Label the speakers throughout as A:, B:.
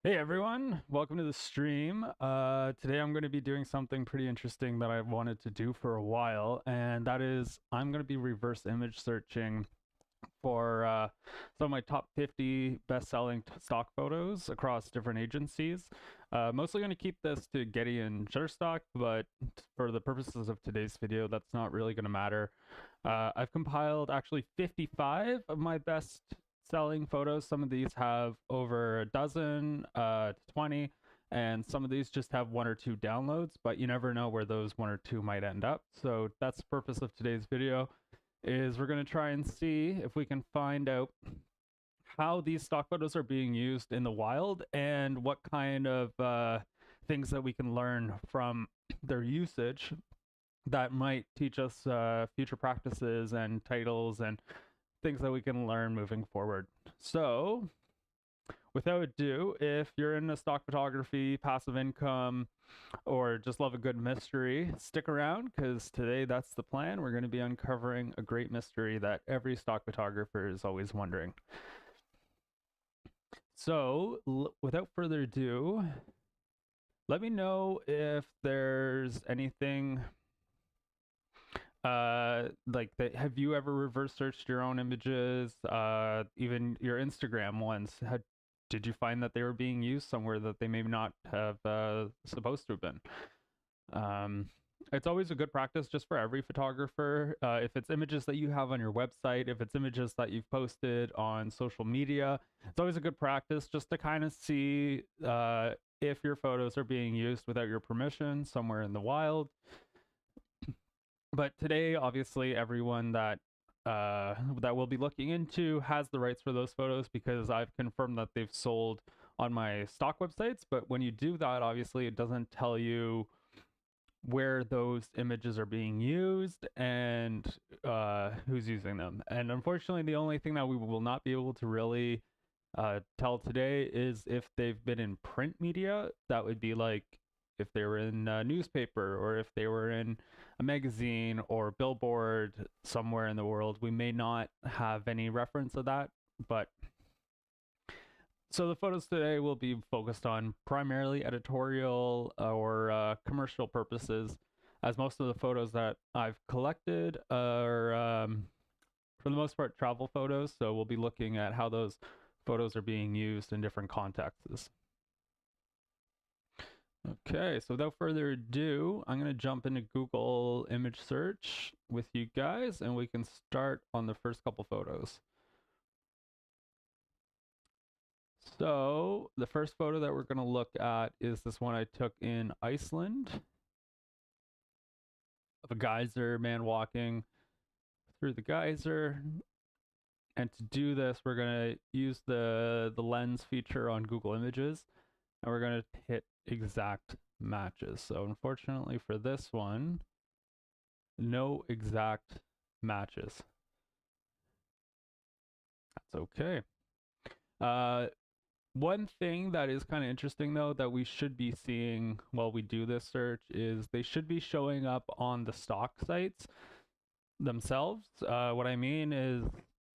A: Hey everyone, welcome to the stream. Today I'm going to be doing something pretty interesting that I've wanted to do for a while, and that is I'm going to be reverse image searching for some of my top 50 best-selling stock photos across different agencies. Mostly going to keep this to Getty and Shutterstock, but for the purposes of today's video, that's not really going to matter. I've compiled actually 55 of my best selling photos. Some of these have over a dozen, 20, and some of these just have one or two downloads, but you never know where those one or two might end up. So that's the purpose of today's video, is we're going to try and see if we can find out how these stock photos are being used in the wild and what kind of things that we can learn from their usage that might teach us future practices and titles and things that we can learn moving forward. So, without ado, if you're into stock photography, passive income, or just love a good mystery, stick around because today that's the plan. We're going to be uncovering a great mystery that every stock photographer is always wondering. So, without further ado, let me know if there's anything like that. Have you ever reverse searched your own images, even your Instagram ones? Did you find that they were being used somewhere that they may not have supposed to have been? It's always a good practice just for every photographer. If it's images that you have on your website, if it's images that you've posted on social media, it's always a good practice just to kind of see if your photos are being used without your permission somewhere in the wild. But today, obviously, everyone that we'll be looking into has the rights for those photos because I've confirmed that they've sold on my stock websites. But when you do that, obviously, it doesn't tell you where those images are being used and who's using them. And unfortunately, the only thing that we will not be able to really tell today is if they've been in print media. That would be like if they were in a newspaper or if they were in a magazine or billboard somewhere in the world. We may not have any reference of that, but so the photos today will be focused on primarily editorial or commercial purposes, as most of the photos that I've collected are, for the most part, travel photos. So we'll be looking at how those photos are being used in different contexts. Okay, so without further ado, I'm going to jump into Google image search with you guys, and we can start on the first couple photos. So the first photo that we're going to look at is this one I took in Iceland of a geyser man walking through the geyser. And to do this, we're going to use the lens feature on Google Images, and we're going to hit exact matches. So unfortunately for this one, no exact matches. That's okay. One thing that is kind of interesting though that we should be seeing while we do this search is they should be showing up on the stock sites themselves. What I mean is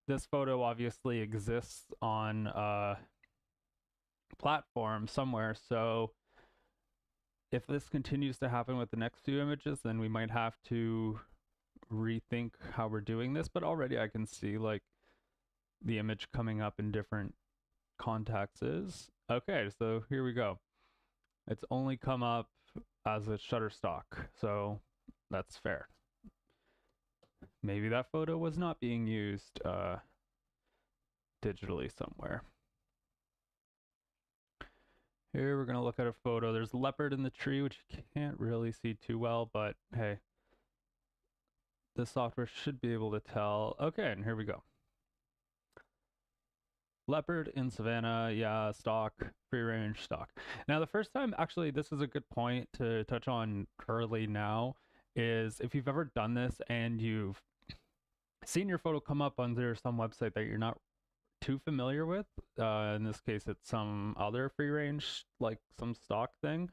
A: this photo obviously exists on a platform somewhere, so if this continues to happen with the next few images, then we might have to rethink how we're doing this. But already I can see like the image coming up in different contexts. Okay, so here we go. It's only come up as a Shutterstock, so that's fair. Maybe that photo was not being used digitally somewhere. Here we're gonna look at a photo. There's a leopard in the tree, which you can't really see too well, but hey, the software should be able to tell. Okay, and here we go. Leopard in Savannah, yeah, stock, free range stock. Now, the first time, actually, this is a good point to touch on early now, is if you've ever done this and you've seen your photo come up under some website that you're not too familiar with, in this case, it's some other free range, like some stock thing,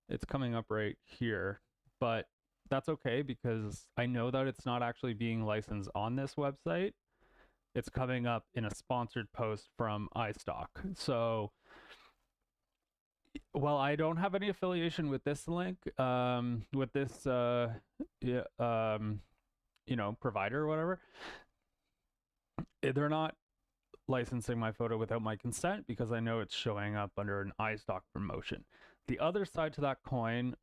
A: it's coming up right here. But that's okay because I know that it's not actually being licensed on this website. It's coming up in a sponsored post from iStock. So Well, I don't have any affiliation with this link, with this, yeah, provider or whatever. They're not licensing my photo without my consent because I know it's showing up under an iStock promotion. The other side to that coin,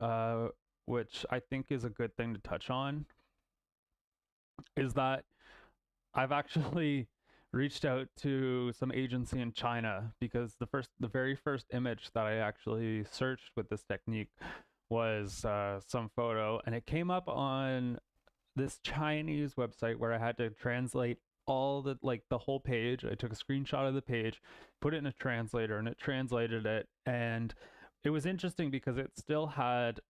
A: which I think is a good thing to touch on, is that I've actually reached out to some agency in China because the very first image that I actually searched with this technique was some photo, and it came up on this Chinese website where I had to translate all the whole page. I took a screenshot of the page, put it in a translator, and it translated it. And it was interesting because it still had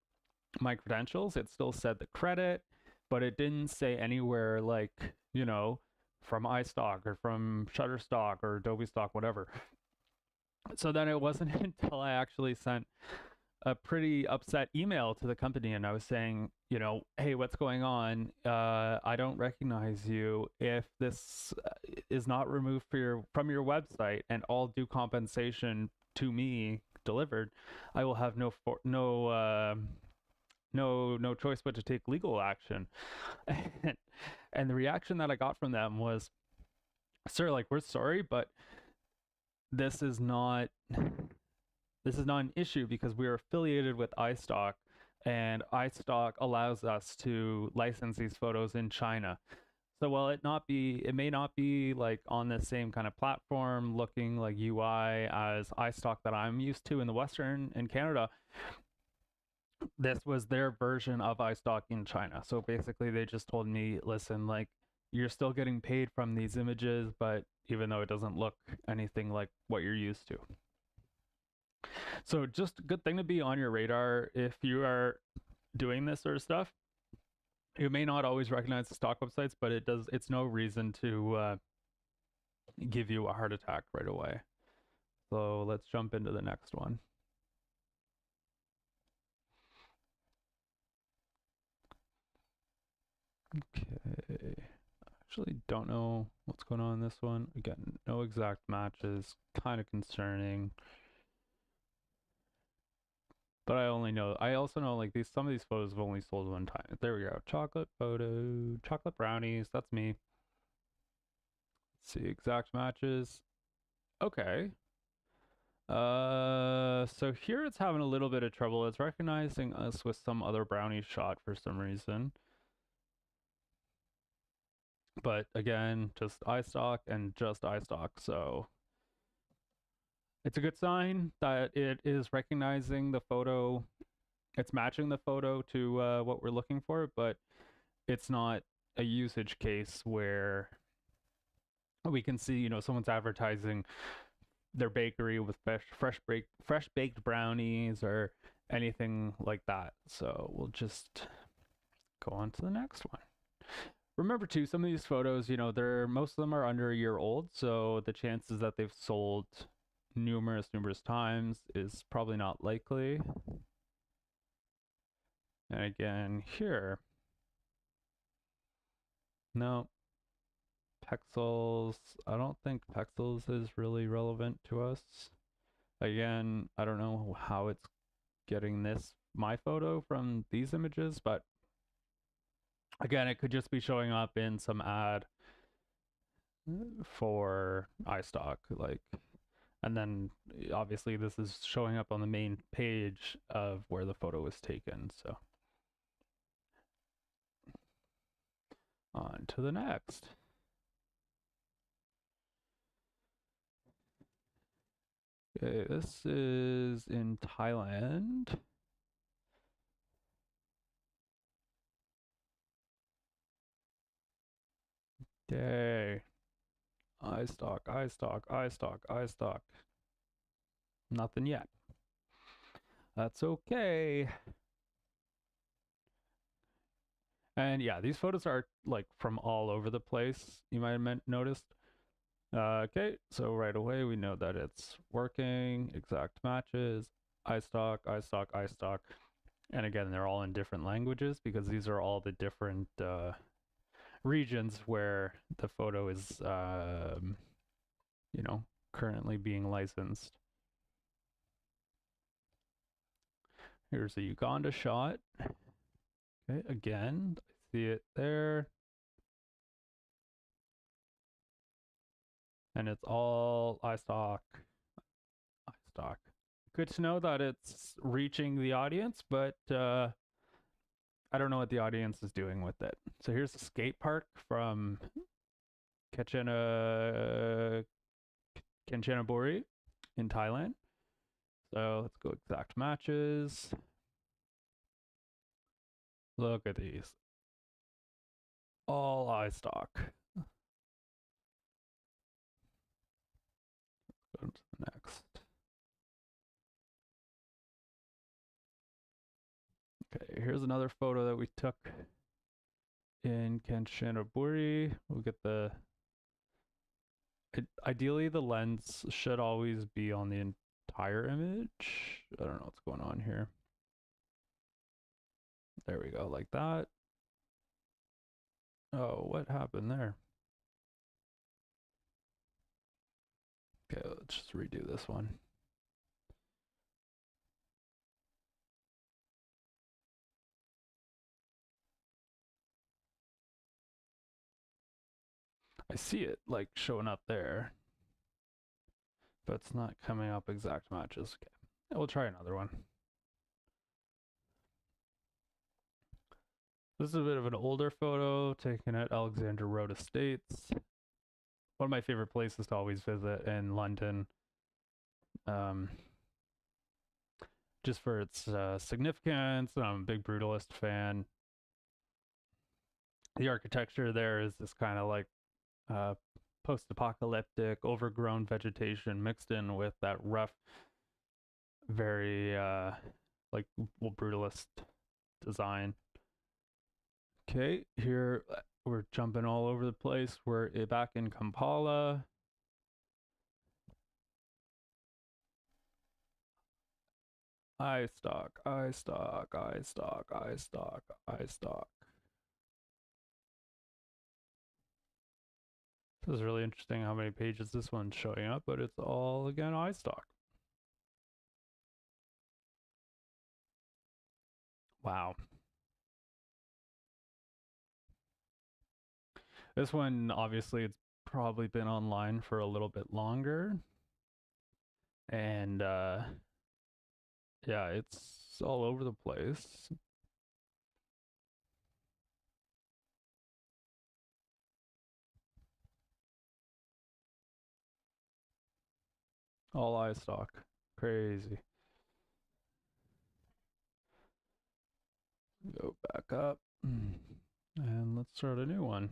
A: my credentials. It still said the credit, but it didn't say anywhere like, from iStock or from Shutterstock or Adobe Stock, whatever. So then it wasn't until I actually sent a pretty upset email to the company, and I was saying, hey, what's going on? I don't recognize you. If this is not removed from your website and all due compensation to me delivered, I will have no choice but to take legal action. And the reaction that I got from them was, sir, like, we're sorry, but this is not an issue because we're affiliated with iStock, and iStock allows us to license these photos in China. So while it may not be like on the same kind of platform looking like UI as iStock that I'm used to in the Western in Canada, this was their version of iStock in China. So basically they just told me, listen, like, you're still getting paid from these images, but even though it doesn't look anything like what you're used to. So just a good thing to be on your radar if you are doing this sort of stuff. You may not always recognize the stock websites, but it's no reason to give you a heart attack right away. So let's jump into the next one. Okay. Actually don't know what's going on in this one. Again, no exact matches, kind of concerning. But I also know like some of these photos have only sold one time. There we go. Chocolate photo, chocolate brownies. That's me. Let's see, exact matches. Okay. So here it's having a little bit of trouble. It's recognizing us with some other brownie shot for some reason. But again, just iStock and just iStock. So it's a good sign that it is recognizing the photo. It's matching the photo to what we're looking for, but it's not a usage case where we can see, someone's advertising their bakery with fresh baked brownies or anything like that. So we'll just go on to the next one. Remember too, some of these photos, most of them are under a year old, so the chances that they've sold numerous times is probably not likely. And again, here, no, Pexels. I don't think Pexels is really relevant to us. Again, I don't know how it's getting my photo from these images, but again, it could just be showing up in some ad for iStock, and then obviously this is showing up on the main page of where the photo was taken. So on to the next. Okay, this is in Thailand. Yay. iStock. Nothing yet. That's okay. And yeah, these photos are like from all over the place, you might have noticed. Okay, so right away we know that it's working. Exact matches, iStock. And again, they're all in different languages because these are all the different regions where the photo is, currently being licensed. Here's a Uganda shot. Okay, again, I see it there. And it's all iStock. iStock. Good to know that it's reaching the audience, but I don't know what the audience is doing with it. So here's the skate park from Kanchanaburi in Thailand. So let's go exact matches. Look at these. All iStock. Go to the next. Okay, here's another photo that we took in Kanchanaburi. We'll get the... ideally, the lens should always be on the entire image. I don't know what's going on here. There we go, like that. Oh, what happened there? Okay, let's just redo this one. I see it like showing up there, but it's not coming up exact matches. Okay, we'll try another one. This is a bit of an older photo taken at Alexandra Road Estates. One of my favorite places to always visit in London. Just for its significance. I'm a big Brutalist fan. The architecture there is this kind of like post-apocalyptic, overgrown vegetation mixed in with that rough, very like Brutalist design. Okay, here we're jumping all over the place. We're back in Kampala. iStock, iStock, iStock, iStock, iStock. This is really interesting how many pages this one's showing up, but it's all, again, iStock. Wow. This one, obviously, it's probably been online for a little bit longer. And, yeah, it's all over the place. All iStock. Crazy. Go back up. And let's start a new one.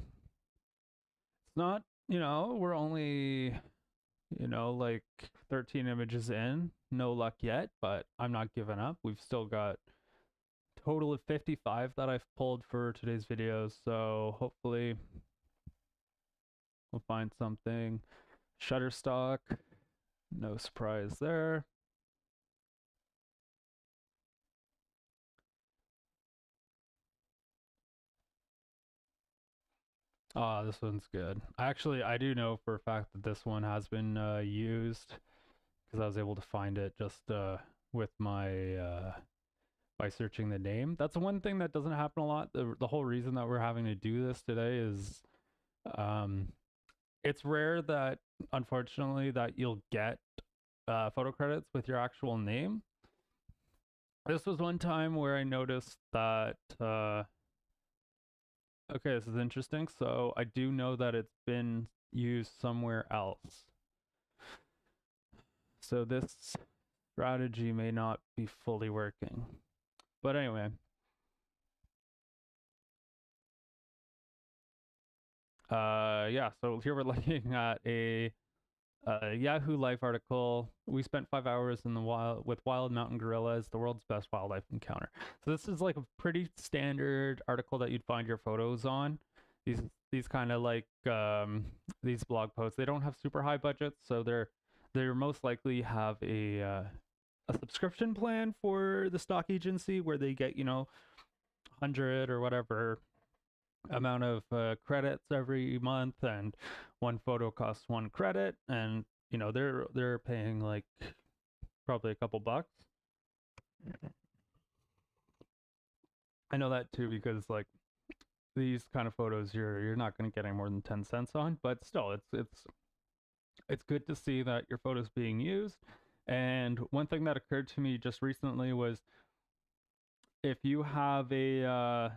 A: It's not, we're only, like 13 images in. No luck yet, but I'm not giving up. We've still got a total of 55 that I've pulled for today's video. So hopefully we'll find something. Shutterstock. No surprise there. Ah, this one's good. Actually, I do know for a fact that this one has been used because I was able to find it just with my by searching the name. That's one thing that doesn't happen a lot. The whole reason that we're having to do this today is it's rare that, unfortunately, that you'll get photo credits with your actual name. This was one time where I noticed that okay, this is interesting. So I do know that it's been used somewhere else. So this strategy may not be fully working. But anyway. Yeah, so here we're looking at a Yahoo Life article. We spent 5 hours in the wild with wild mountain gorillas, the world's best wildlife encounter. So this is like a pretty standard article that you'd find your photos on. These kind of like these blog posts. They don't have super high budgets, so they're most likely have a subscription plan for the stock agency where they get 100 or whatever amount of credits every month, and one photo costs 1 credit, and they're paying like probably a couple bucks. I know that too because like these kind of photos you're not going to get any more than 10 cents on, but still it's good to see that your photo's being used. And one thing that occurred to me just recently was if you have a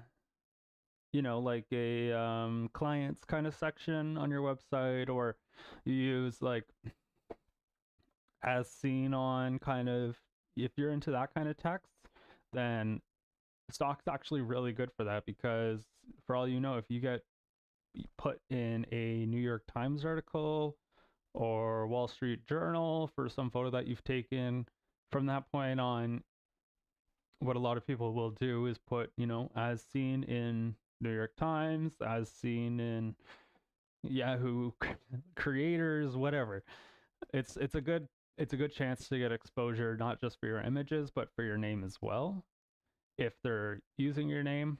A: like a clients kind of section on your website, or you use like as seen on kind of, if you're into that kind of text, then stock's actually really good for that, because for all you know, if you get put in a New York Times article or Wall Street Journal for some photo that you've taken, from that point on, what a lot of people will do is put, as seen in New York Times, as seen in Yahoo creators, whatever. It's a good chance to get exposure, not just for your images, but for your name as well, if they're using your name.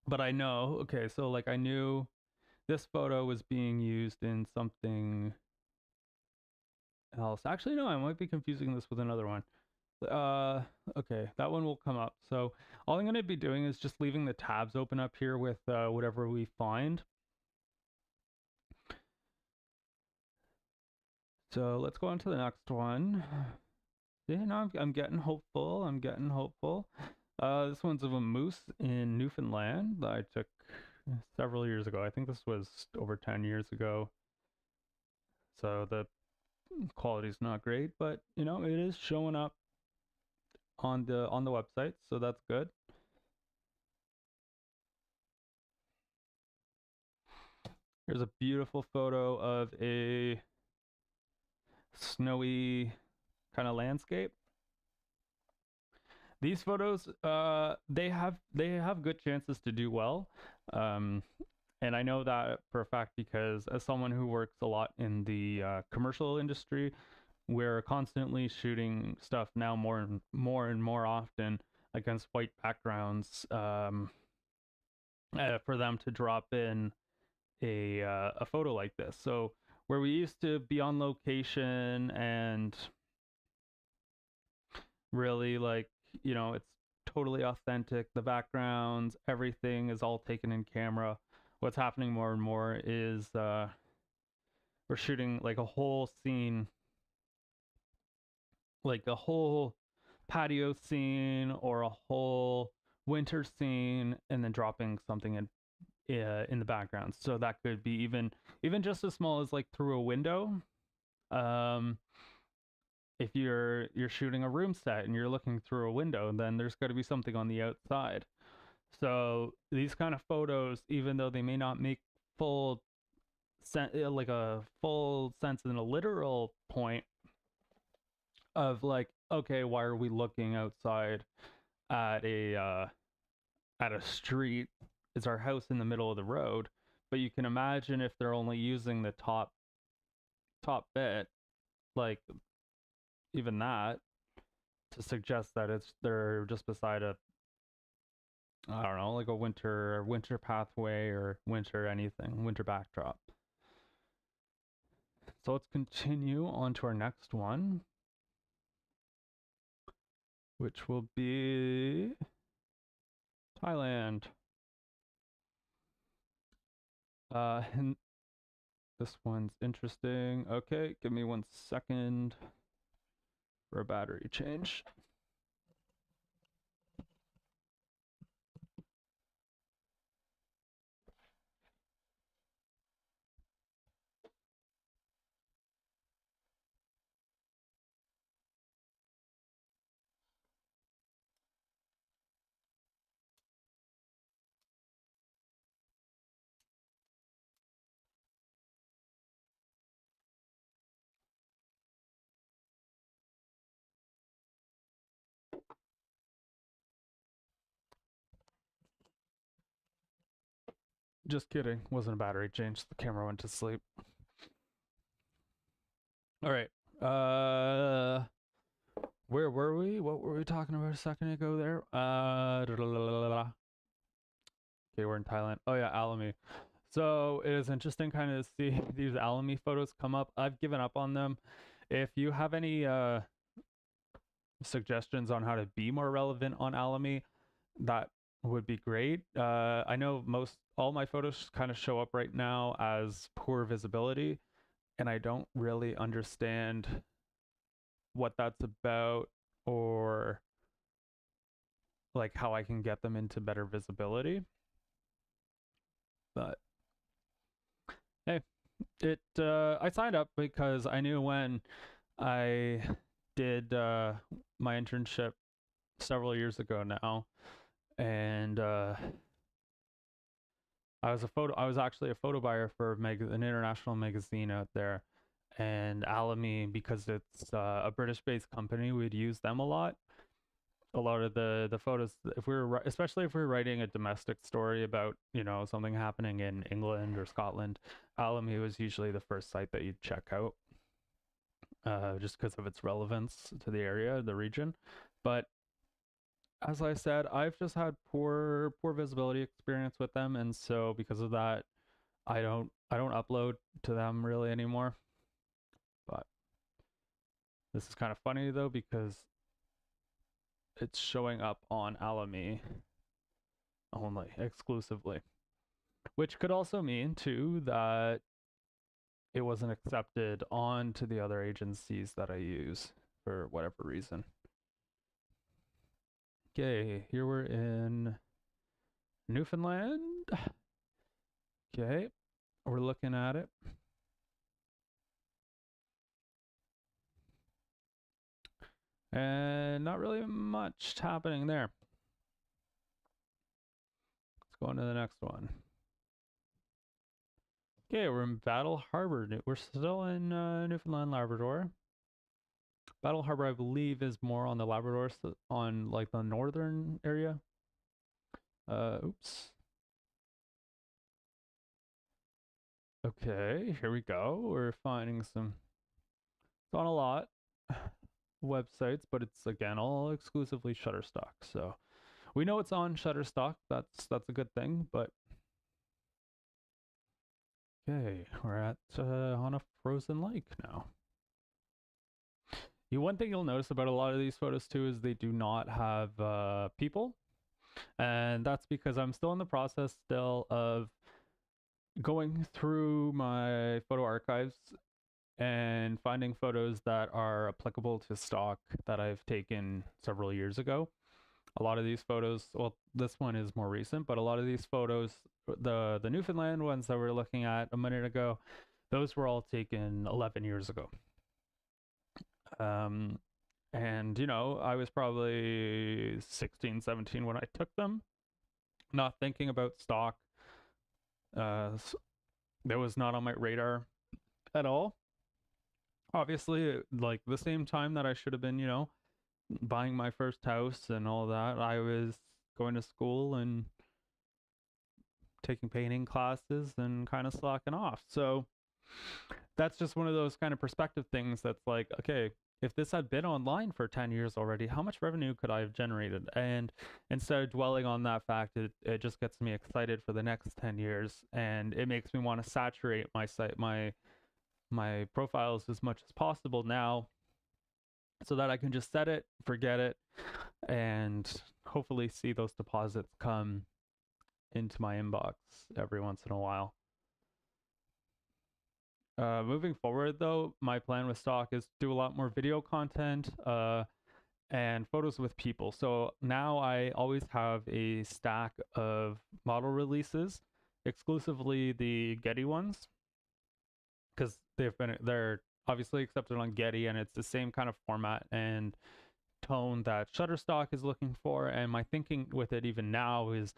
A: But I know, okay, so like I knew this photo was being used in something else. Actually, no, I might be confusing this with another one. Uh, okay, that one will come up. So all I'm going to be doing is just leaving the tabs open up here with whatever we find. So let's go on to the next one. Yeah, no, I'm getting hopeful. I'm getting hopeful. This one's of a moose in Newfoundland that I took several years ago. I think this was over 10 years ago. So the quality's not great, but it is showing up on the website, so that's good. Here's a beautiful photo of a snowy kind of landscape. These photos, they have good chances to do well, and I know that for a fact because as someone who works a lot in the commercial industry, we're constantly shooting stuff now more often against white backgrounds, for them to drop in a photo like this. So where we used to be on location and really like, it's totally authentic, the backgrounds, everything is all taken in camera. What's happening more and more is we're shooting like a whole scene, like a whole patio scene or a whole winter scene, and then dropping something in the background. So that could be even just as small as like through a window. Um, if you're shooting a room set and you're looking through a window, then there's got to be something on the outside. So these kind of photos, even though they may not make full like a full sense in a literal point of like, okay, why are we looking outside at a street? Is our house in the middle of the road? But you can imagine if they're only using the top bit, like even that, to suggest that they're just beside a, I don't know, like a winter pathway or winter backdrop. So let's continue on to our next one, which will be Thailand. And this one's interesting. Okay, give me 1 second for a battery change. Just kidding. Wasn't a battery change. The camera went to sleep. All right. Where were we? What were we talking about a second ago there? Okay, we're in Thailand. Oh yeah, Alamy. So it is interesting kind of see these Alamy photos come up. I've given up on them. If you have any suggestions on how to be more relevant on Alamy, that would be great. I know all my photos kind of show up right now as poor visibility, and I don't really understand what that's about, or like how I can get them into better visibility. But hey, I signed up because I knew when I did my internship several years ago now, and I was actually a photo buyer for an international magazine out there, and Alamy, because it's a British-based company, we'd use them a lot. A lot of the photos, especially if we were writing a domestic story about, something happening in England or Scotland, Alamy was usually the first site that you'd check out, just because of its relevance to the area, the region. But as I said, I've just had poor visibility experience with them, and so because of that, I don't upload to them really anymore. But this is kind of funny though, because it's showing up on Alamy only, exclusively, which could also mean too that it wasn't accepted on to the other agencies that I use for whatever reason. Okay, here we're in Newfoundland. Okay, we're looking at it. And not really much happening there. Let's go on to the next one. Okay, we're in Battle Harbor. We're still in Newfoundland, Labrador. Battle Harbor, I believe, is more on the Labrador, on like the northern area. Oops. Okay, here we go. We're finding it's on a lot websites, but it's again all exclusively Shutterstock. So we know it's on Shutterstock. That's a good thing. But okay, we're at on a frozen lake now. One thing you'll notice about a lot of these photos too is they do not have people, and that's because I'm still in the process of going through my photo archives and finding photos that are applicable to stock that I've taken several years ago. A lot of these photos, well, this one is more recent, but a lot of these photos, the Newfoundland ones that we're looking at a minute ago, those were all taken 11 years ago. And I was probably 16, 17 when I took them, not thinking about stock. That was not on my radar at all. Obviously, like the same time that I should have been, buying my first house and all that, I was going to school and taking painting classes and kind of slacking off. So that's just one of those kind of perspective things that's like, okay, if this had been online for 10 years already, how much revenue could I have generated? And instead of dwelling on that fact, it just gets me excited for the next 10 years, and it makes me want to saturate my site, my profiles as much as possible now, so that I can just set it, forget it, and hopefully see those deposits come into my inbox every once in a while. Moving forward though, my plan with stock is to do a lot more video content and photos with people. So now I always have a stack of model releases, exclusively the Getty ones, because they're obviously accepted on Getty, and it's the same kind of format and tone that Shutterstock is looking for. And my thinking with it even now is,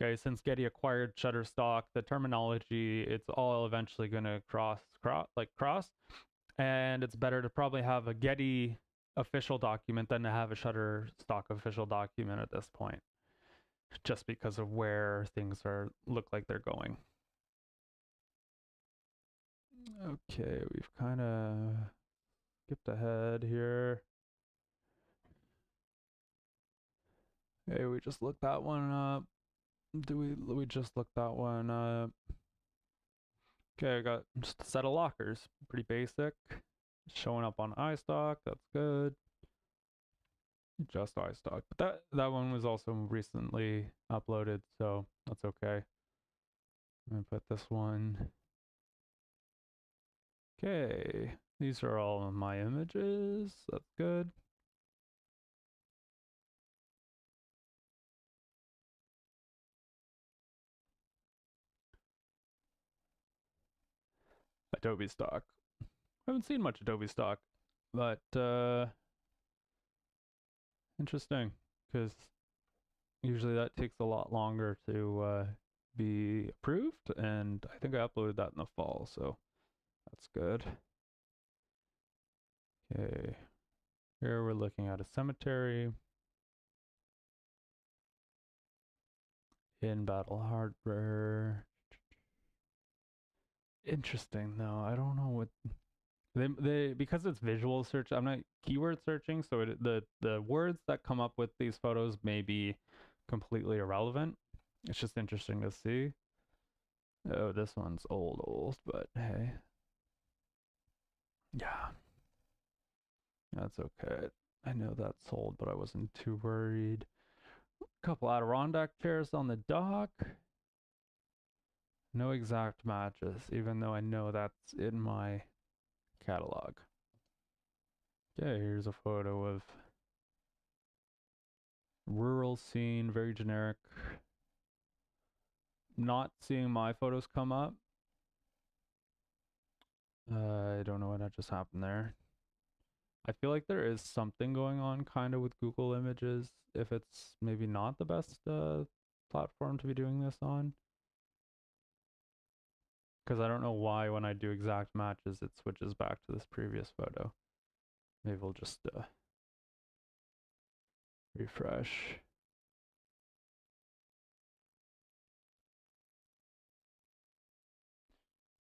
A: guys, since Getty acquired Shutterstock, the terminology, it's all eventually going to cross, and it's better to probably have a Getty official document than to have a Shutterstock official document at this point, just because of where things look like they're going. Okay, we've kind of skipped ahead here. Okay, we just looked that one up. We just looked that one up? Okay, I got just a set of lockers. Pretty basic. Showing up on iStock, that's good. just iStock. But that one was also recently uploaded, so that's okay. I'm gonna put this one. Okay, these are all of my images. That's good. Adobe Stock. I haven't seen much Adobe Stock, but interesting because usually that takes a lot longer to be approved, and I think I uploaded that in the fall, so that's good. Okay, here we're looking at a cemetery in Battle Harbor. Interesting though. I don't know what they because it's visual search. I'm not keyword searching, so the words that come up with these photos may be completely irrelevant. It's just interesting to see. Oh, this one's old, but hey, yeah, that's okay. I know that's sold, but I wasn't too worried. Couple Adirondack chairs on the dock. No exact matches, even though I know that's in my catalog. Okay, here's a photo of rural scene, very generic. Not seeing my photos come up. I don't know what just happened there. I feel like there is something going on kind of with Google Images if it's maybe not the best platform to be doing this on. Because I don't know why when I do exact matches it switches back to this previous photo. Maybe we'll just refresh.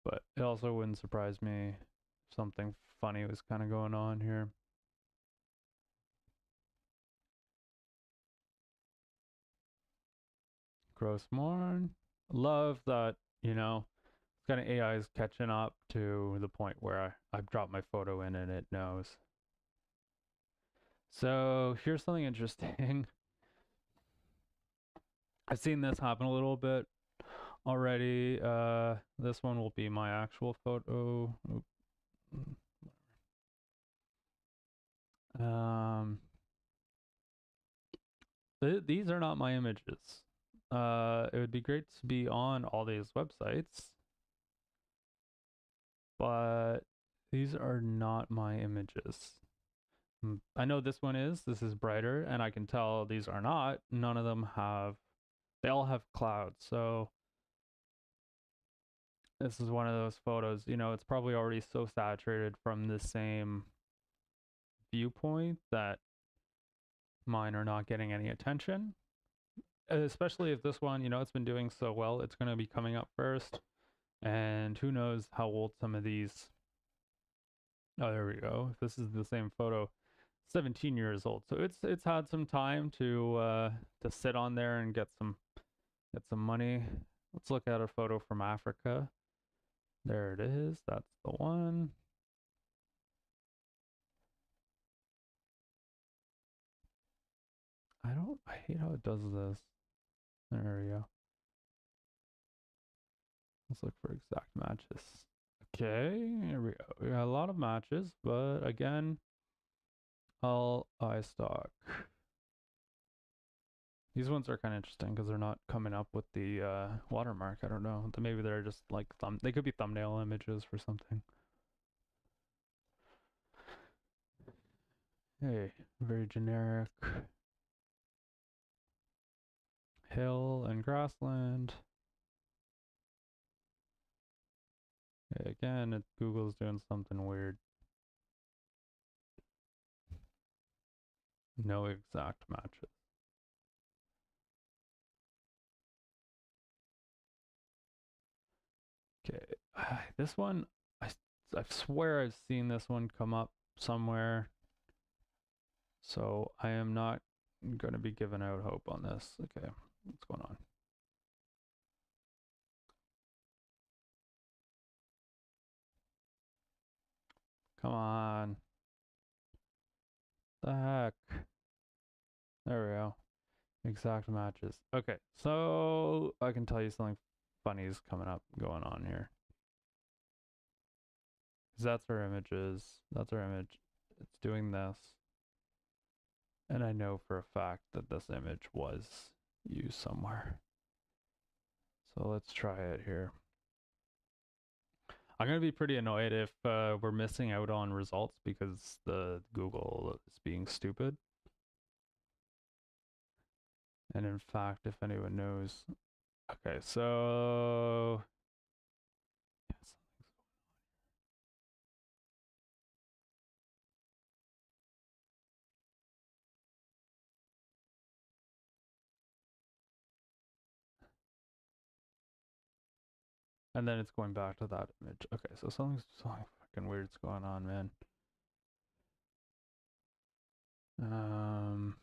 A: But it also wouldn't surprise me if something funny was kind of going on here. Gross Morn. Love that, kind of AI is catching up to the point where I've dropped my photo in and it knows. So here's something interesting. I've seen this happen a little bit already. This one will be my actual photo. Um, these are not my images. It would be great to be on all these websites, but these are not my images. I know this one is. This is brighter, and I can tell these are not. None of them have. They all have clouds, so this is one of those photos. It's probably already so saturated from the same viewpoint that mine are not getting any attention. Especially if this one, it's been doing so well, it's going to be coming up first. And who knows how old some of these. Oh, there we go. If this is the same photo, 17 years old. So it's had some time to sit on there and get some money. Let's look at a photo from Africa. There it is. That's the one. I hate how it does this. There we go. Let's look for exact matches. Okay, here we go. We got a lot of matches, but again, all iStock. These ones are kind of interesting because they're not coming up with the watermark. I don't know. Maybe they're just like they could be thumbnail images for something. Hey, very generic. Hill and grassland. Okay, again, Google's doing something weird. No exact matches. Okay, this one, I swear I've seen this one come up somewhere. So I am not going to be giving out hope on this. Okay, what's going on? Come on. The heck? There we go. Exact matches. Okay, so I can tell you something funny is coming up, going on here. 'Cause that's our images. That's our image. It's doing this. And I know for a fact that this image was used somewhere. So let's try it here. I'm going to be pretty annoyed if we're missing out on results because the Google is being stupid. And in fact, if anyone knows, okay, so yeah, and then it's going back to that image. Okay, so something fucking weird's going on, man. Um,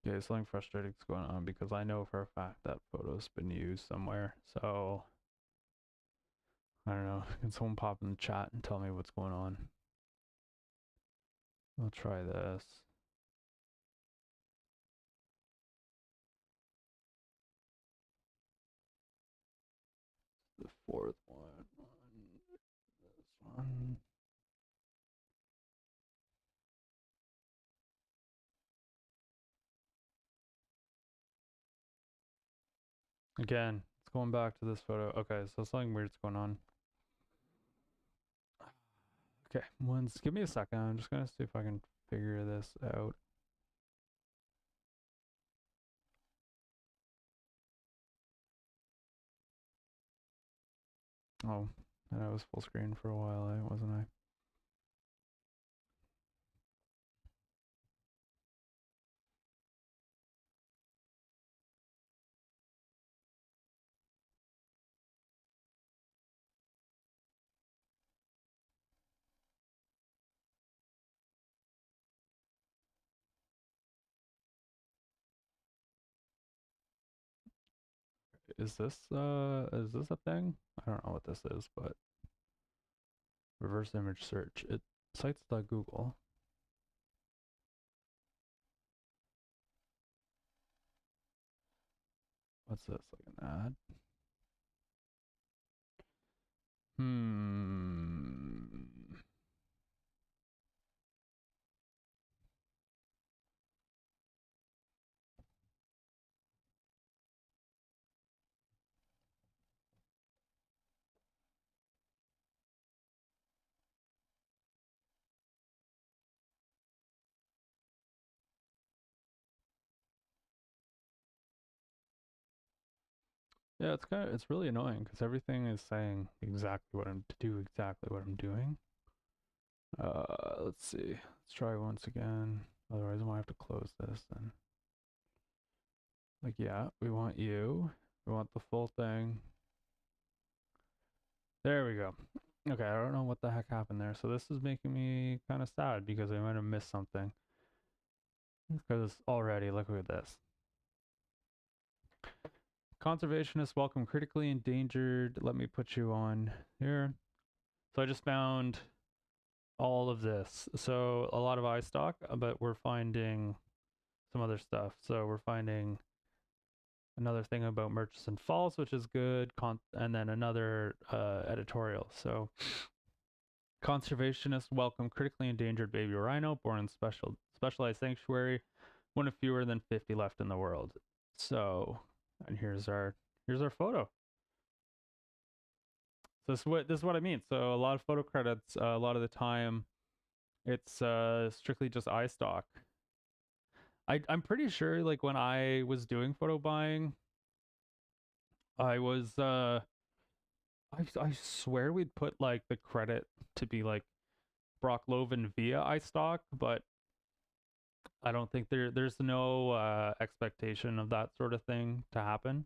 A: okay, something frustrating is going on because I know for a fact that photo's been used somewhere. So I don't know. Can someone pop in the chat and tell me what's going on? I'll try this. The fourth one. This one. Again, it's going back to this photo. Okay, so something weird's going on. Okay, give me a second. I'm just gonna see if I can figure this out. Oh, and I was full screen for a while, wasn't I? Is this a thing? I don't know what this is, but reverse image search. It cites the Google. What's this? Like an ad? Yeah, it's really annoying because everything is saying exactly what I'm to do exactly what I'm doing. Let's see. Let's try once again. Otherwise, I might have to close this then. Like, yeah, we want you. We want the full thing. There we go. Okay, I don't know what the heck happened there. So this is making me kind of sad because I might have missed something. Because already, look at this. Conservationists welcome critically endangered. Let me put you on here. So I just found all of this. So a lot of iStock, but we're finding some other stuff. So we're finding another thing about Murchison Falls, which is good, and then another editorial. So conservationists welcome critically endangered baby rhino born in specialized sanctuary, one of fewer than 50 left in the world. So, and here's our photo. So this is what I mean. So a lot of photo credits, a lot of the time, it's strictly just iStock. I'm pretty sure like when I was doing photo buying, I was I swear we'd put like the credit to be like Brock Loven via iStock, but I don't think there's no expectation of that sort of thing to happen.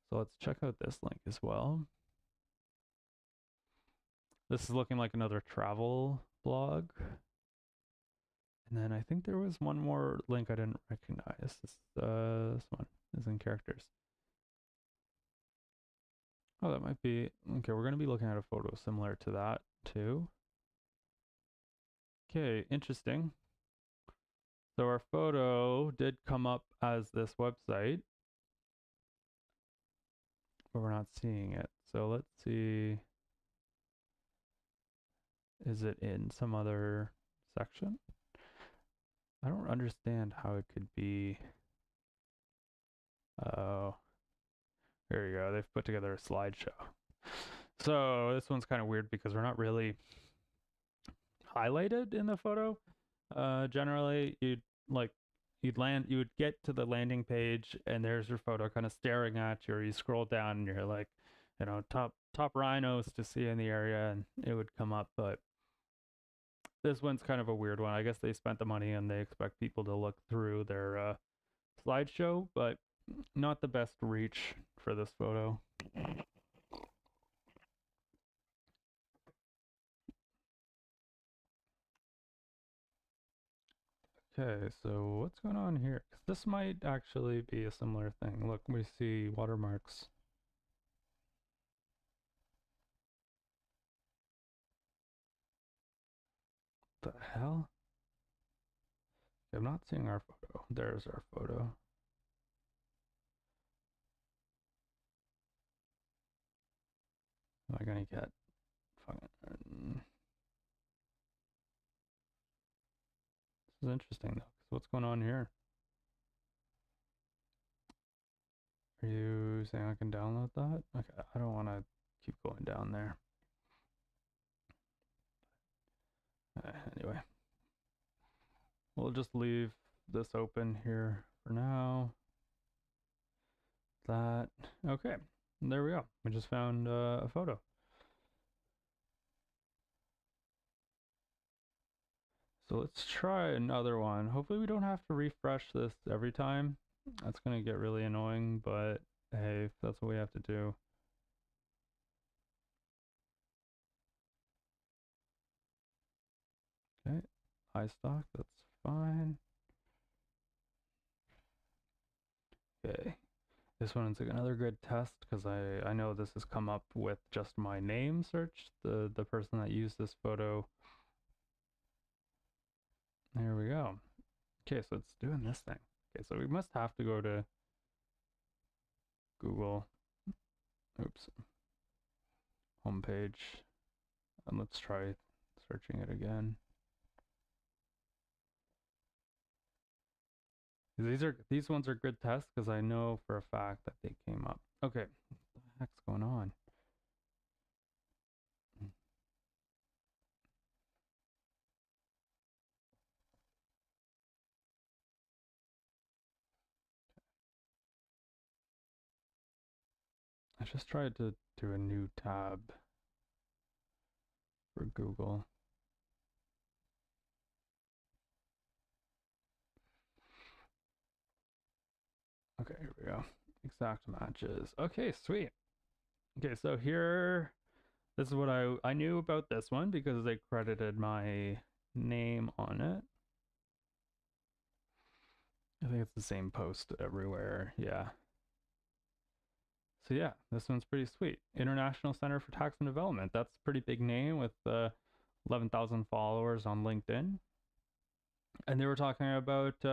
A: So let's check out this link as well. This is looking like another travel blog. And then I think there was one more link I didn't recognize. This one is in characters. Oh, that might be okay. We're gonna be looking at a photo similar to that too. Okay, interesting. So our photo did come up as this website, but we're not seeing it. So let's see. Is it in some other section? I don't understand how it could be. Oh, there you go. They've put together a slideshow. So this one's kind of weird because we're not really highlighted in the photo. Generally, you would get to the landing page and there's your photo kind of staring at you, or you scroll down and you're like, top rhinos to see in the area, and it would come up. But this one's kind of a weird one. I guess they spent the money and they expect people to look through their slideshow, but not the best reach for this photo. Okay, so what's going on here? 'Cause this might actually be a similar thing. Look, we see watermarks. The hell? I'm not seeing our photo. There's our photo. Am I gonna get fucking... This is interesting though, 'cause what's going on here? Are you saying I can download that? Okay, I don't want to keep going down there. Anyway, we'll just leave this open here for now. That, okay, there we go. We just found a photo. So let's try another one. Hopefully we don't have to refresh this every time. That's gonna get really annoying, but hey, that's what we have to do. Okay, iStock, that's fine. Okay, this one's another good test because I know this has come up with just my name search, the person that used this photo. There we go. Okay, so it's doing this thing. Okay, so we must have to go to Google. Oops. Homepage. And let's try searching it again. These ones are good tests because I know for a fact that they came up. Okay, what the heck's going on? I just tried to do a new tab for Google. Okay, here we go. Exact matches. Okay, sweet. Okay, so here, this is what I knew about this one because they credited my name on it. I think it's the same post everywhere. Yeah. So yeah, this one's pretty sweet. International Center for Tax and Development. That's a pretty big name with 11,000 followers on LinkedIn. And they were talking about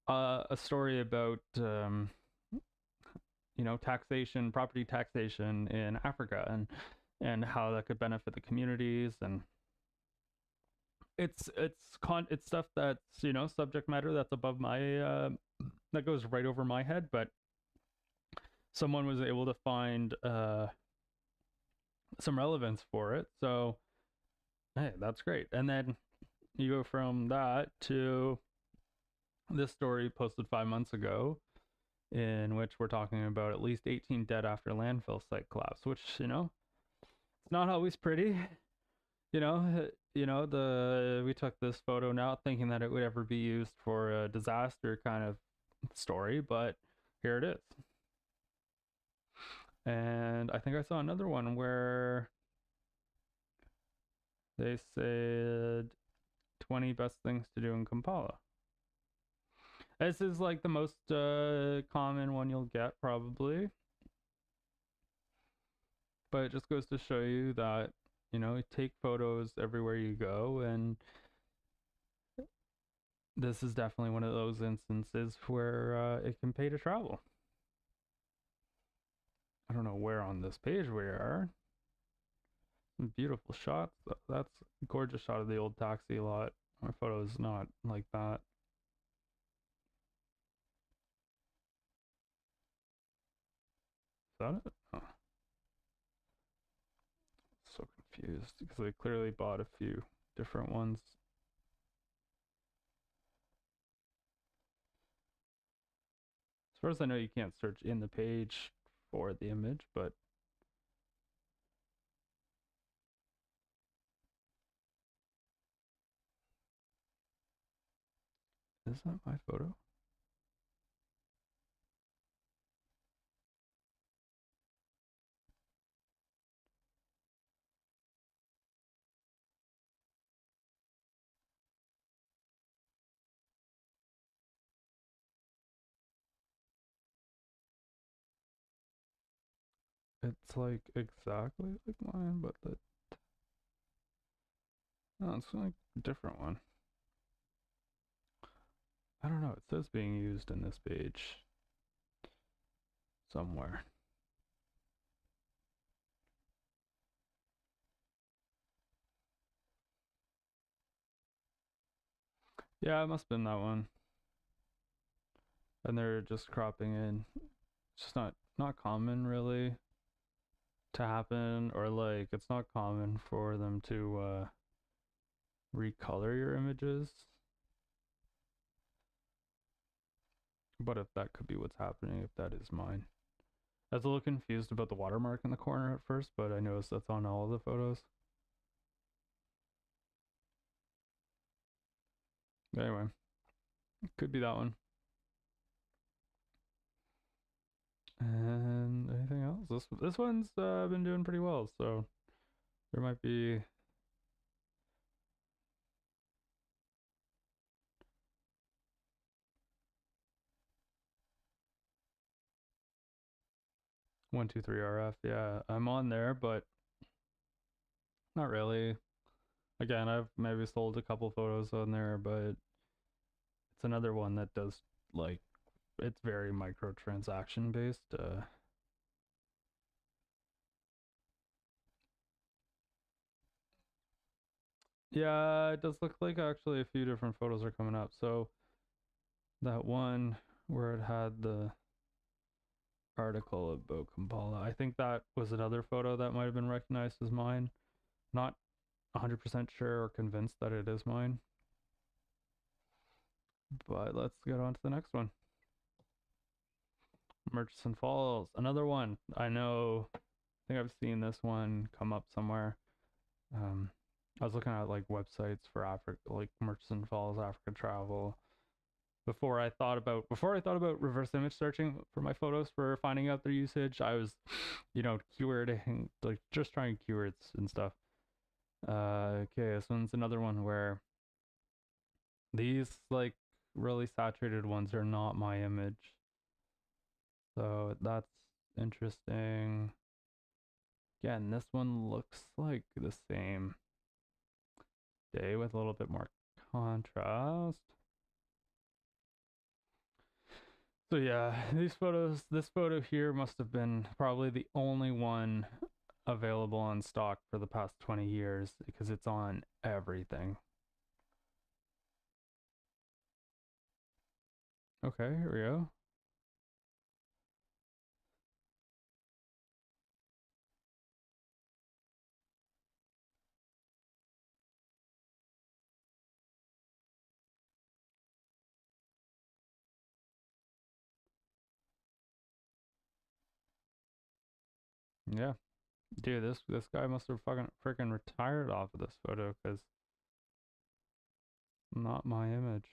A: a story about taxation, property taxation in Africa, and how that could benefit the communities. And it's stuff that's subject matter that's above my that goes right over my head, but someone was able to find some relevance for it. So hey, that's great. And then you go from that to this story posted 5 months ago, in which we're talking about at least 18 dead after landfill site collapse, which it's not always pretty. We took this photo not thinking that it would ever be used for a disaster kind of story, but here it is. And I think I saw another one where They said 20 best things to do in Kampala. This is like the most common one you'll get probably. But it just goes to show you that, you know, take photos everywhere you go, and this is definitely one of those instances where it can pay to travel. I don't know where on this page we are. Beautiful shots. That's a gorgeous shot of the old taxi lot. My photo is not like that. Is that it? Oh. So confused because I clearly bought a few different ones. As far as I know, you can't search in the page for the image, but is that my photo? It's like exactly like mine, but the no, it's like a different one. I don't know. It says being used in this page somewhere. Yeah, it must have been that one. And they're just cropping in. It's just not common really to happen, or like it's not common for them to recolor your images. But if that could be what's happening, if that is mine. I was a little confused about the watermark in the corner at first, but I noticed that's on all of the photos. Anyway, it could be that one. And anything else? This one's been doing pretty well, so there might be one, two, three RF. Yeah, I'm on there, but not really. Again, I've maybe sold a couple photos on there, but it's another one that does like it's very microtransaction based. Yeah, it does look like actually a few different photos are coming up. So that one where it had the article about Kampala, I think that was another photo that might have been recognized as mine. Not 100% sure or convinced that it is mine. But let's get on to the next one. Murchison Falls, another one. I know, I think I've seen this one come up somewhere. I was looking at like websites for Africa, like Murchison Falls, Africa travel. Before I thought about reverse image searching for my photos for finding out their usage, I was, you know, keywording, like just trying keywords and stuff. Okay, this one's another one where these like really saturated ones are not my image. So that's interesting. Again, this one looks like the same day with a little bit more contrast. So yeah, these photos, this photo here must have been probably the only one available on stock for the past 20 years because it's on everything. Okay, here we go. Yeah. Dude, this guy must have fucking freaking retired off of this photo because not my image.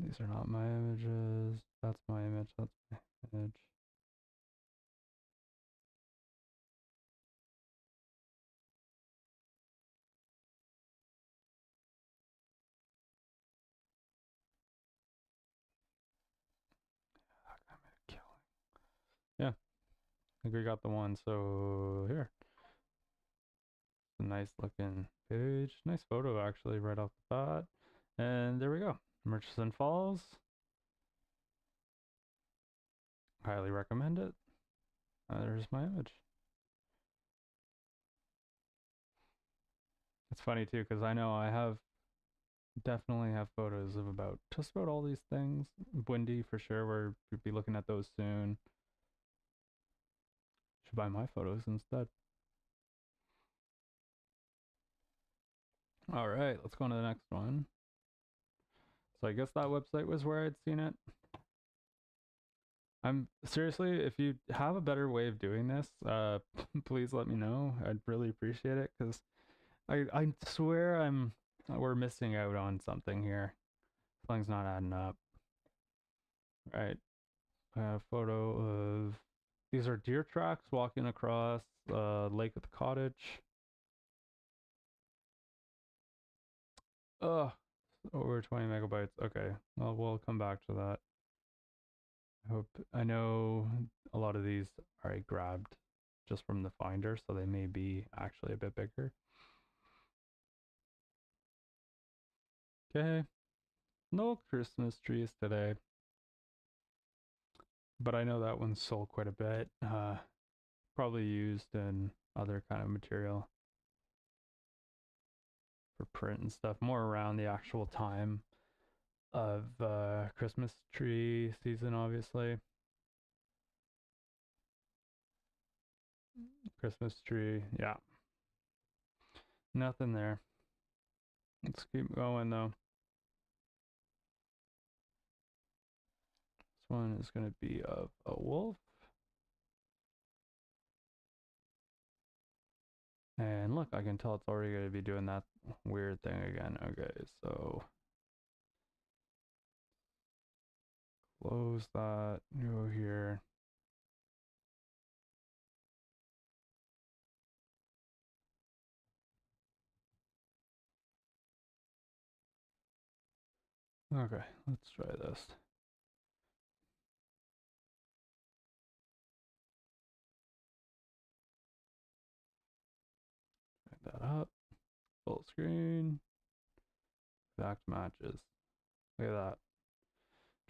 A: These are not my images. That's my image. That's my image. think we got the one. So here, it's a nice looking page. Nice photo actually, right off the bat. And there we go. Murchison Falls. Highly recommend it. There's my image. It's funny too, because I know I definitely have photos of just about all these things. Windy for sure, we'll be looking at those soon. Should buy my photos instead. All right, let's go on to the next one. So I guess that website was where I'd seen it. I'm seriously, if you have a better way of doing this, please let me know. I'd really appreciate it, because I swear we're missing out on something here. Something's not adding up. Right. A photo of these are deer tracks walking across Lake at the Cottage. Ugh, over 20 megabytes. Okay, well, we'll come back to that. I know a lot of these I grabbed just from the Finder, so they may be actually a bit bigger. Okay, no Christmas trees today, but I know that one's sold quite a bit. Probably used in other kind of material for print and stuff, more around the actual time of Christmas tree season, obviously. Christmas tree, yeah. Nothing there. Let's keep going though. This one is going to be of a wolf. And look, I can tell it's already going to be doing that weird thing again. Okay, so close that, go here. Okay, let's try this. Pick that up. Full screen. Exact matches. Look at that.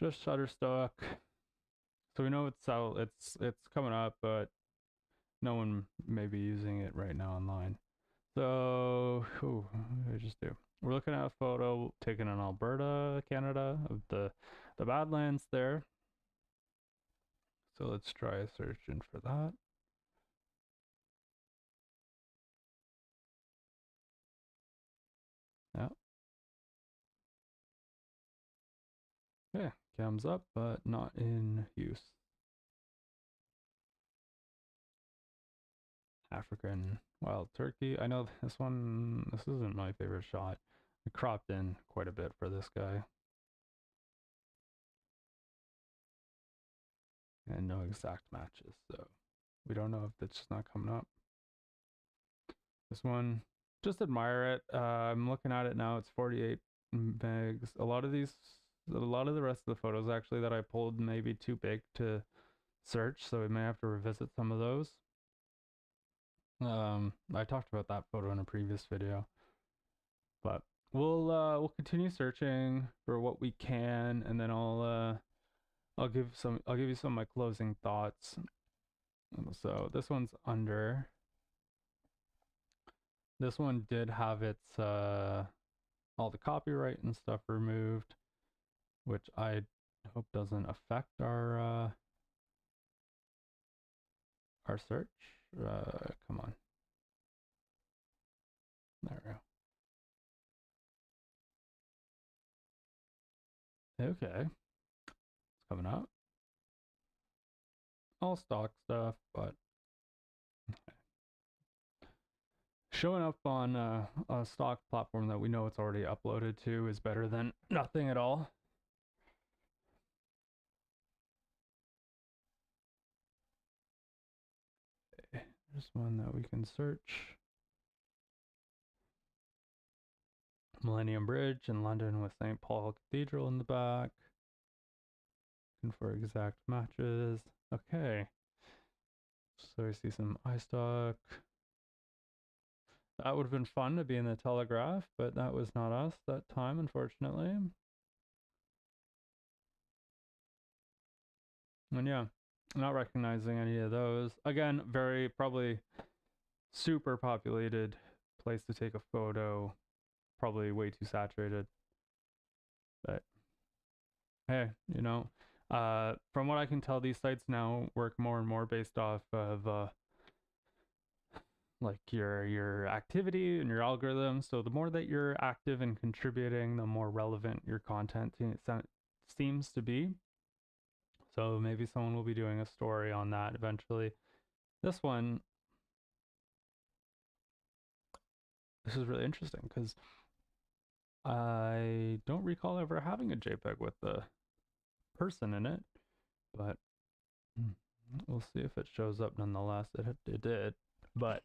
A: Just Shutterstock. So we know it's out. It's coming up, but no one may be using it right now online. So, what did I just do? We're looking at a photo taken in Alberta, Canada, of the Badlands there. So let's try searching for that. Yeah. Yeah, cams up, but not in use. African wild turkey. I know this isn't my favorite shot. I cropped in quite a bit for this guy. And no exact matches, so we don't know if it's just not coming up. This one, just admire it. I'm looking at it now. It's 48 megs. A lot of the rest of the photos actually that I pulled may be too big to search, so we may have to revisit some of those. I talked about that photo in a previous video, but we'll continue searching for what we can, and then I'll give you some of my closing thoughts. So this one's under. This one did have its all the copyright and stuff removed, which I hope doesn't affect our search. Come on. There we go. Okay. It's coming up. All stock stuff, but showing up on a stock platform that we know it's already uploaded to is better than nothing at all. Okay. There's one that we can search. Millennium Bridge in London with St. Paul Cathedral in the back. Looking for exact matches. Okay. So we see some iStock. That would have been fun to be in the Telegraph, but that was not us that time, unfortunately. And yeah, not recognizing any of those. Again, very probably super populated place to take a photo. Probably way too saturated. But hey, you know, from what I can tell, these sites now work more and more based off of like your activity and your algorithm. So the more that you're active and contributing, the more relevant your content seems to be. So maybe someone will be doing a story on that eventually. This one, this is really interesting because I don't recall ever having a JPEG with the person in it, but we'll see if it shows up nonetheless. It did, but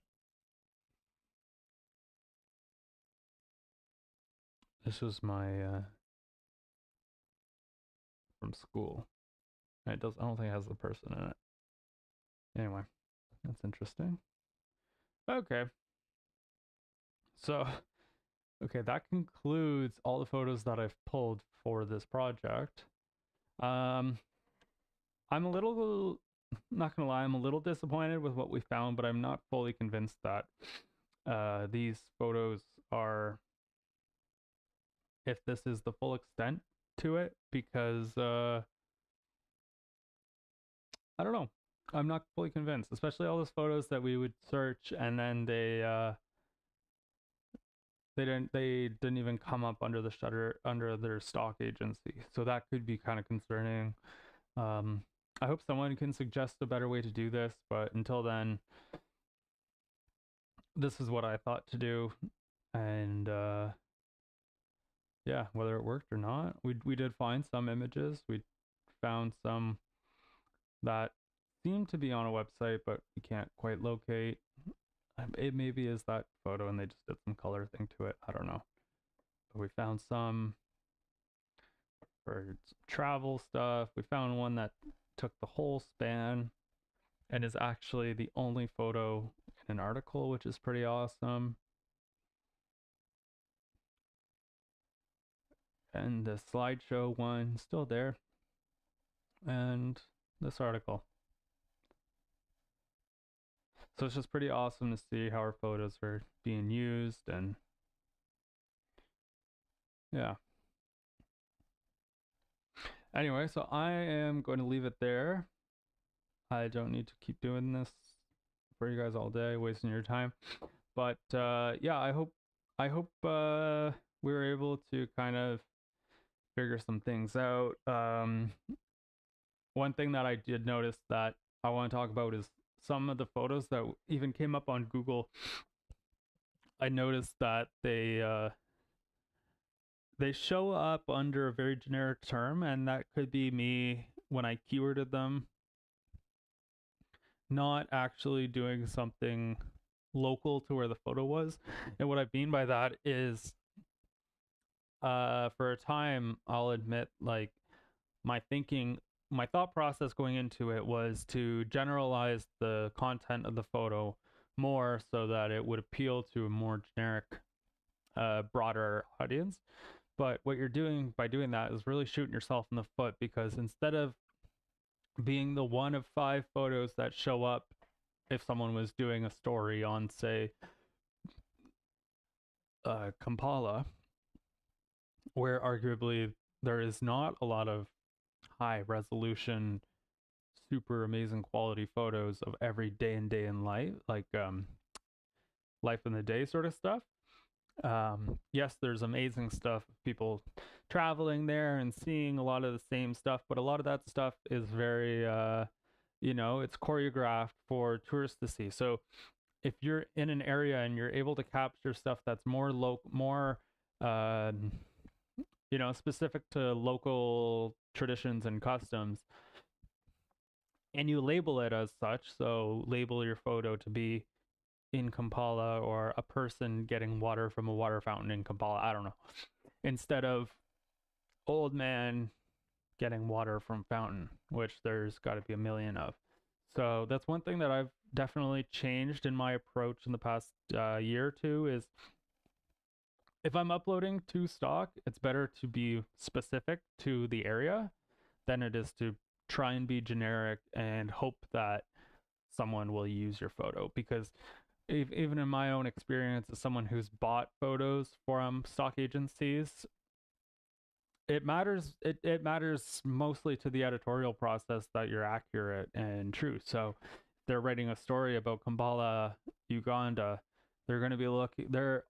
A: this was my from school. And it does. I don't think it has the person in it. Anyway, that's interesting. Okay. So, okay, that concludes all the photos that I've pulled for this project. I'm a little, not gonna lie, I'm a little disappointed with what we found, but I'm not fully convinced that these photos are, if this is the full extent to it, because I don't know. I'm not fully convinced, especially all those photos that we would search and then they didn't even come up under the shutter under their stock agency. So that could be kind of concerning. I hope someone can suggest a better way to do this, but until then, this is what I thought to do. And yeah, whether it worked or not, we did find some images. We found some that seem to be on a website, but we can't quite locate. It maybe is that photo and they just did some color thing to it. I don't know. But we found some for travel stuff. We found one that took the whole span and is actually the only photo in an article, which is pretty awesome. And the slideshow one still there. And this article. So it's just pretty awesome to see how our photos are being used, and yeah. Anyway, so I am going to leave it there. I don't need to keep doing this for you guys all day, wasting your time. But yeah, I hope we were able to kind of figure some things out. One thing that I did notice that I want to talk about is some of the photos that even came up on Google. I noticed that they show up under a very generic term, and that could be me when I keyworded them, not actually doing something local to where the photo was. And what I mean by that is for a time, I'll admit, like, my thought process going into it was to generalize the content of the photo more so that it would appeal to a more generic, broader audience. But what you're doing by doing that is really shooting yourself in the foot, because instead of being the one of 5 photos that show up if someone was doing a story on, say, Kampala, where arguably there is not a lot of high resolution, super amazing quality photos of every day in life, like life in the day sort of stuff. Yes, there's amazing stuff, people traveling there and seeing a lot of the same stuff, but a lot of that stuff is very it's choreographed for tourists to see. So if you're in an area and you're able to capture stuff that's more specific to local traditions and customs, and you label it as such, so label your photo to be in Kampala or a person getting water from a water fountain in Kampala, I don't know, instead of old man getting water from fountain, which there's got to be a million of. So that's one thing that I've definitely changed in my approach in the past year or two is if I'm uploading to stock, it's better to be specific to the area than it is to try and be generic and hope that someone will use your photo. Because even in my own experience as someone who's bought photos from stock agencies, it matters mostly to the editorial process that you're accurate and true. So they're writing a story about Kampala, Uganda, they're going to be looking, they're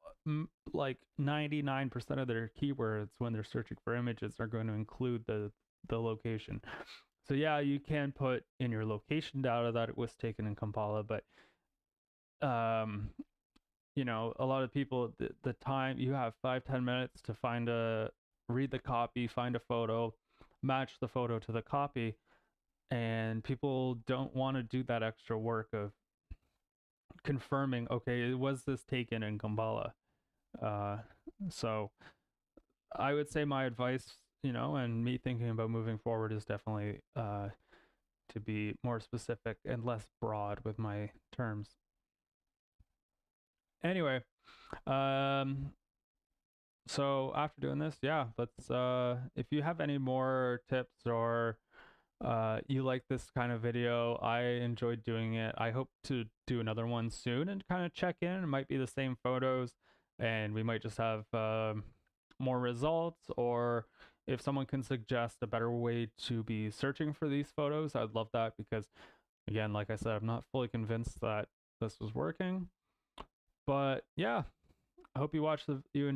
A: like 99% of their keywords when they're searching for images are going to include the location. So yeah, you can put in your location data that it was taken in Kampala, but you know, a lot of people, the time you have 5-10 minutes to read the copy, find a photo, match the photo to the copy, and people don't want to do that extra work of confirming, okay, was this taken in Kampala? So I would say my advice, you know, and me thinking about moving forward is definitely to be more specific and less broad with my terms. Anyway, so after doing this, yeah, let's if you have any more tips or you like this kind of video, I enjoyed doing it. I hope to do another one soon and kind of check in. It might be the same photos and we might just have more results, or if someone can suggest a better way to be searching for these photos, I'd love that, because again, like I said, I'm not fully convinced that this was working. But yeah, I hope you enjoy